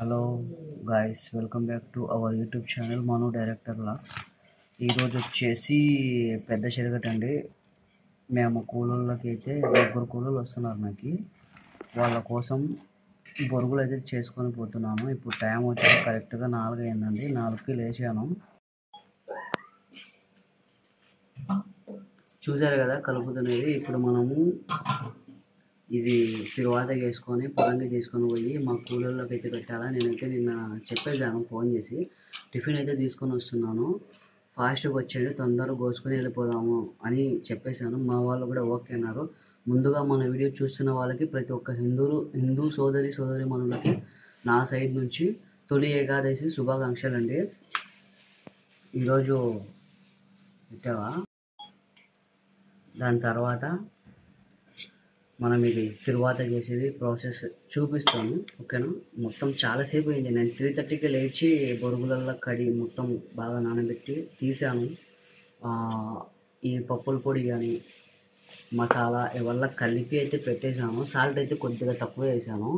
Hello guys, welcome back to our YouTube channel Manu డైరెక్టర్లా. ఈరోజు వచ్చేసి పెద్ద చెరగటండి. మేము కూలోళ్ళకి అయితే 4 కూలోళ్ళు వస్తున్నారు. నాకు వాళ్ళ కోసం బొరుగులు అయితే చేసుకొని పోతున్నాను. ఇప్పుడు టైం వచ్చి కరెక్ట్గా 4 అయిందండి. 4కి లేచాను. చూసారు కదా కలుపుతున్నది. ఇప్పుడు మనము ఇది తిరువాత చేసుకొని పొలంగా తీసుకొని పోయి మా కూలోళ్ళకి అయితే పెట్టాలా. నేనైతే నిన్న చెప్పేసాను ఫోన్ చేసి, టిఫిన్ అయితే తీసుకొని వస్తున్నాను, ఫాస్ట్గా వచ్చేది, తొందరగా కోసుకొని వెళ్ళిపోదాము అని చెప్పేశాను. మా వాళ్ళు కూడా ఓకే అన్నారు. ముందుగా మన వీడియో చూస్తున్న వాళ్ళకి, ప్రతి ఒక్క హిందూ సోదరి మనులకి నా సైడ్ నుంచి తొలి ఏకాదశి శుభాకాంక్షలు అండి. ఈరోజు పెట్టావా, దాని తర్వాత మనం ఇది తిరువాత చేసేది ప్రాసెస్ చూపిస్తాను, ఓకేనా. మొత్తం చాలాసేపు అయింది. నేను 3:30కి లేచి బొరుగులల్లో మొత్తం బాగా నానబెట్టి తీసాను. ఈ పప్పుల పొడి కానీ మసాలా ఇవల్ల కలిపి అయితే పెట్టేశాను. సాల్ట్ అయితే కొద్దిగా తక్కువ వేసాను,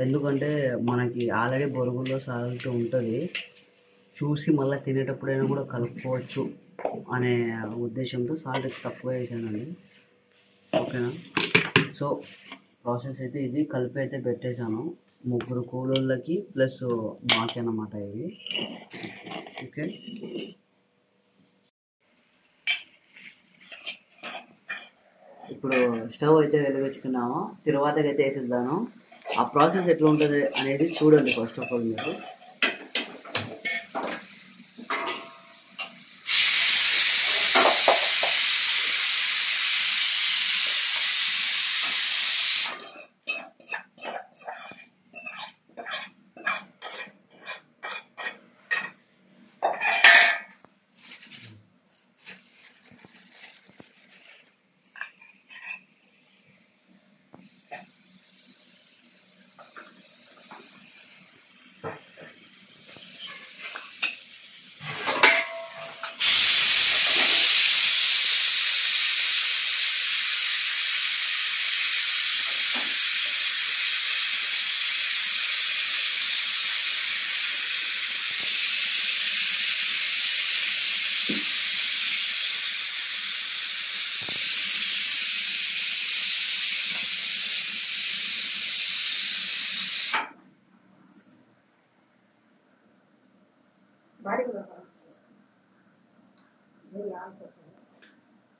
ఎందుకంటే మనకి ఆల్రెడీ బొరుగుల్లో సాల్ట్ ఉంటుంది, చూసి మళ్ళీ తినేటప్పుడైనా కూడా కలుపుకోవచ్చు అనే ఉద్దేశంతో సాల్ట్ అయితే తక్కువ వేసానండి, ఓకేనా. సో ప్రాసెస్ అయితే ఇది కలిపి అయితే పెట్టేశాను. 3 కూలోళ్ళకి ప్లస్ మాకే అన్నమాట ఇవి, ఓకే. ఇప్పుడు స్టవ్ అయితే వెలిగించుకున్నాము, తిరువాతకి అయితే వేసేద్దాను. ఆ ప్రాసెస్ ఎట్లా ఉంటుంది అనేది చూడండి ఫస్ట్ ఆఫ్ ఆల్ మీరు.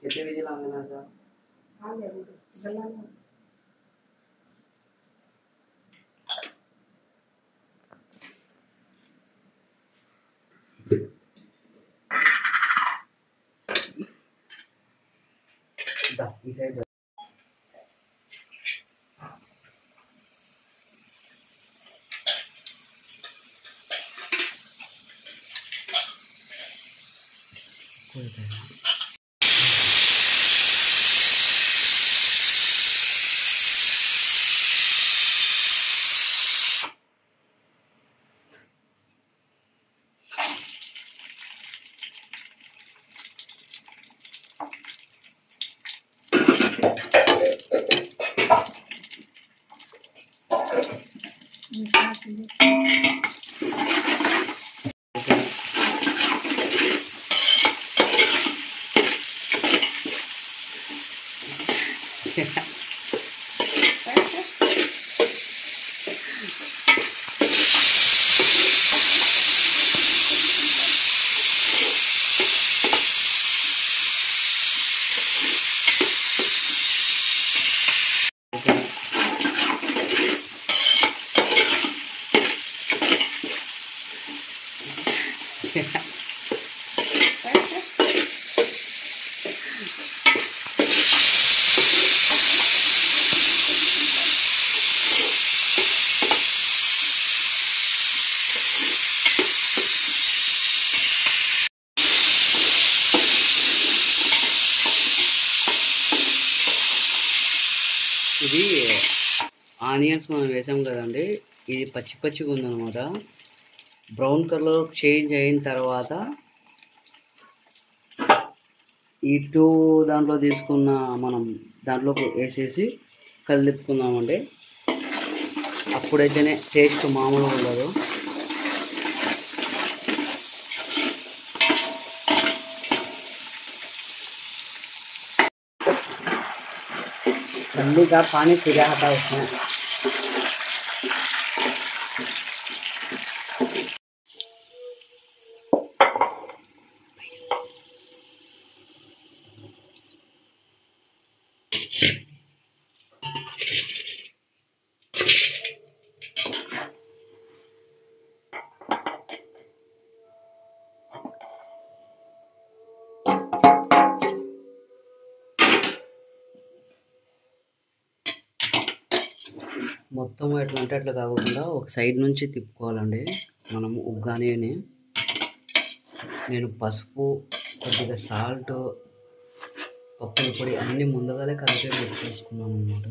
कितने बजे लाना सर? इस साइड ఇది ఆనియన్స్ మనం వేసాం కదండి, ఇది పచ్చిగా ఉందన్నమాట. బ్రౌన్ కలర్ చేంజ్ అయిన తర్వాత ఈ 2 దాంట్లో తీసుకున్న మనం దాంట్లో వేసేసి కలిపుకుందామండి. అప్పుడైతేనే టేస్ట్ మామూలుగా ఉండదు. ठंडी का पानी पिघला था उसमें। మొత్తం ఎట్లా అంటే అట్లా కాకుండా ఒక సైడ్ నుంచి తిప్పుకోవాలండి మనం ఉగ్గానిని. నేను పసుపు, కొద్దిగా సాల్ట్, పప్పుల పొడి అన్నీ ముందుగానే కలిపి పెట్టుకొసుకున్నాను అన్నమాట.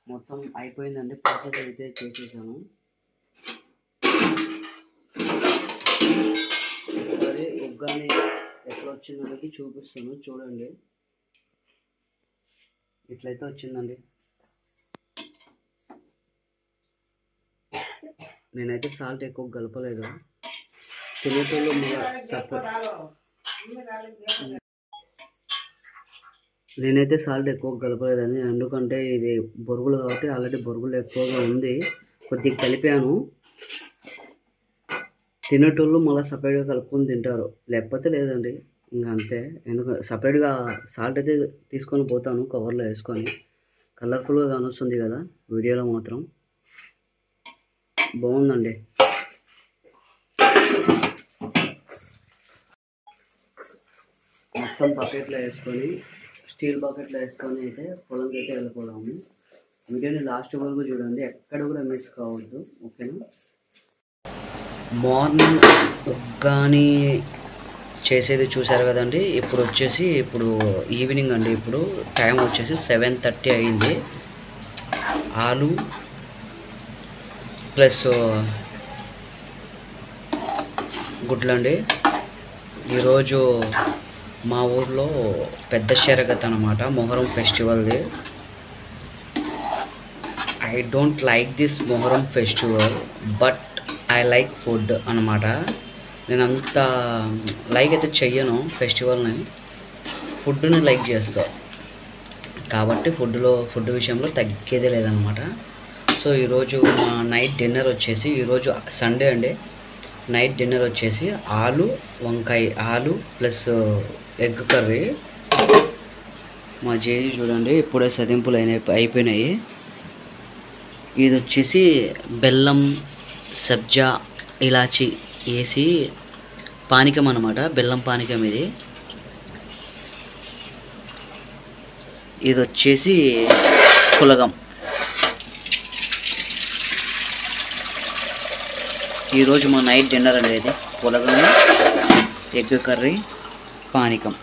మొత్తం అయిపోయిందండి, ప్రాసెస్ అయితే చేసేసాను. ఒకసారి ఉగ్గాని ఎట్లా వచ్చిందనేది చూపిస్తాను, చూడండి. ఇట్లయితే వచ్చిందండి. నేనైతే సాల్ట్ ఎక్కువ కలపలేదు. తినేటోళ్ళు నేనైతే సాల్ట్ ఎక్కువ కలపలేదండి, ఎందుకంటే ఇది బొరుగులు కాబట్టి ఆల్రెడీ బొరుగులు ఎక్కువగా ఉంది. కొద్దిగా కలిపాను. తినేటోళ్ళు మళ్ళీ సపరేట్గా కలుపుకొని తింటారు, లేకపోతే లేదండి, ఇంకా అంతే. ఎందుకంటే సపరేట్గా సాల్ట్ అయితే తీసుకొని పోతాను కవర్లో వేసుకొని. కలర్ఫుల్గా కానొస్తుంది కదా వీడియోలో, మాత్రం బాగుందండి. మొత్తం బకెట్లో వేసుకొని, స్టీల్ బకెట్లో వేసుకొని అయితే పొలంకి అయితే వెళ్ళిపోదాము. వీడియోని లాస్ట్ వరకు చూడండి, ఎక్కడ కూడా మిస్ కావద్దు, ఓకేనా. మార్నింగ్ ఉగ్గాని చేసేది చూసారు కదండి. ఇప్పుడు ఈవినింగ్ అండి. ఇప్పుడు టైం వచ్చేసి 7:30 అయింది. ఆలు ప్లస్ గుడ్లండి. ఈరోజు మా ఊర్లో పెద్ద షరగత్ అనమాట, మొహరం ఫెస్టివల్ది. I don't like this Muharram festival, but I like food అనమాట. నేను అంత లైక్ అయితే చెయ్యను ఫెస్టివల్ని, ఫుడ్ని లైక్ చేస్తా కాబట్టి ఫుడ్ విషయంలో తగ్గేదే లేదనమాట. సో ఈరోజు మా నైట్ డిన్నర్ వచ్చేసి, ఈరోజు సండే అండి, నైట్ డిన్నర్ వచ్చేసి ఆలు ప్లస్ ఎగ్ కర్రీ. మా జేజీ చూడండి ఇప్పుడే సదింపులు అయిపోయినాయి. ఇది వచ్చేసి బెల్లం, సబ్జా, ఇలాచి వేసి పానికం అన్నమాట, బెల్లం పానికం ఇది. ఇది వచ్చేసి పులగం. ఈరోజు మా నైట్ డిన్నర్ అనేది పులగం, ఎగ్ కర్రీ, పానికం.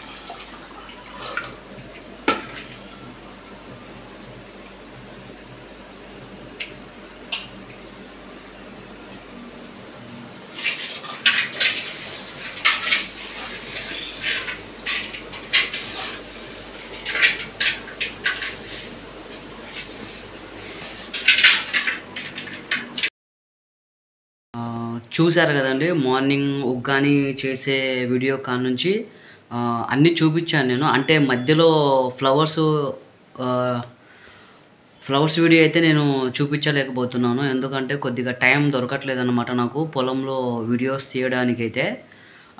చూశారు కదండి, మార్నింగ్ ఉగ్గాని చేసే వీడియో కానుంచి అన్నీ చూపించాను నేను. అంటే మధ్యలో ఫ్లవర్స్ వీడియో అయితే నేను చూపించలేకపోతున్నాను, ఎందుకంటే కొద్దిగా టైం దొరకట్లేదు అనమాట నాకు పొలంలో వీడియోస్ తీయడానికైతే.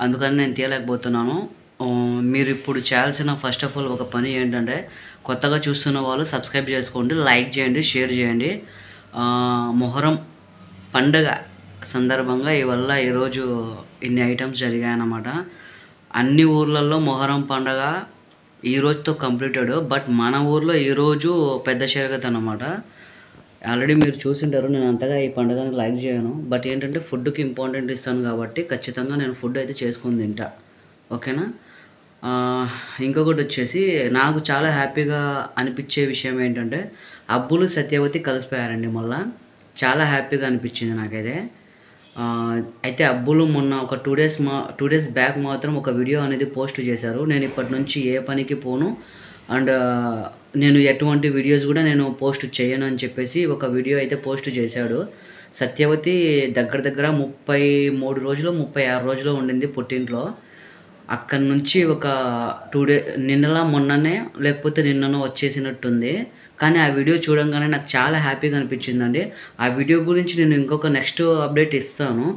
అందుకని నేను తీయలేకపోతున్నాను. మీరు ఇప్పుడు చేయాల్సిన ఫస్ట్ ఆఫ్ ఆల్ ఒక పని ఏంటంటే, కొత్తగా చూస్తున్న వాళ్ళు సబ్స్క్రైబ్ చేసుకోండి, లైక్ చేయండి, షేర్ చేయండి. మొహరం పండుగ సందర్భంగా ఈరోజు ఇన్ని ఐటమ్స్ జరిగాయన్నమాట. అన్ని ఊర్లలో మొహరం పండుగ ఈరోజుతో కంప్లీటెడ్, బట్ మన ఊర్లో ఈరోజు పెద్ద షరగత్ అన్నమాట. ఆల్రెడీ మీరు చూసింటారు, నేను అంతగా ఈ పండుగని లైక్ చేయను, బట్ ఏంటంటే ఫుడ్కి ఇంపార్టెంట్ ఇస్తాను కాబట్టి ఖచ్చితంగా నేను ఫుడ్ అయితే చేసుకొని తింటా, ఓకేనా. ఇంకొకటి వచ్చేసి నాకు చాలా హ్యాపీగా అనిపించే విషయం ఏంటంటే అబ్బులు సత్యవతి కలిసిపోయారండి మళ్ళా. చాలా హ్యాపీగా అనిపించింది నాకైతే. అయితే అబ్బులు మొన్న ఒక 2 డేస్ బ్యాక్ మాత్రం ఒక వీడియో అనేది పోస్ట్ చేశారు. నేను ఇప్పటి నుంచి ఏ పనికి పోను అండ్ నేను ఎటువంటి వీడియోస్ కూడా నేను పోస్ట్ చేయను అని చెప్పేసి ఒక వీడియో అయితే పోస్ట్ చేశాడు. సత్యవతి దగ్గర దగ్గర 33 రోజులు 36 రోజులు ఉండింది పుట్టింట్లో. అక్కడి నుంచి ఒక 2 మొన్ననే లేకపోతే నిన్ననో వచ్చేసినట్టుంది. కానీ ఆ వీడియో చూడంగానే నాకు చాలా హ్యాపీగా అనిపించిందండి. ఆ వీడియో గురించి నేను ఇంకొక నెక్స్ట్ అప్డేట్ ఇస్తాను.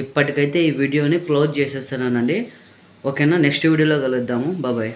ఇప్పటికైతే ఈ వీడియోని క్లోజ్ చేసేస్తున్నానండి. ఓకేనా, నెక్స్ట్ వీడియోలో కలుద్దాము. బాయ్.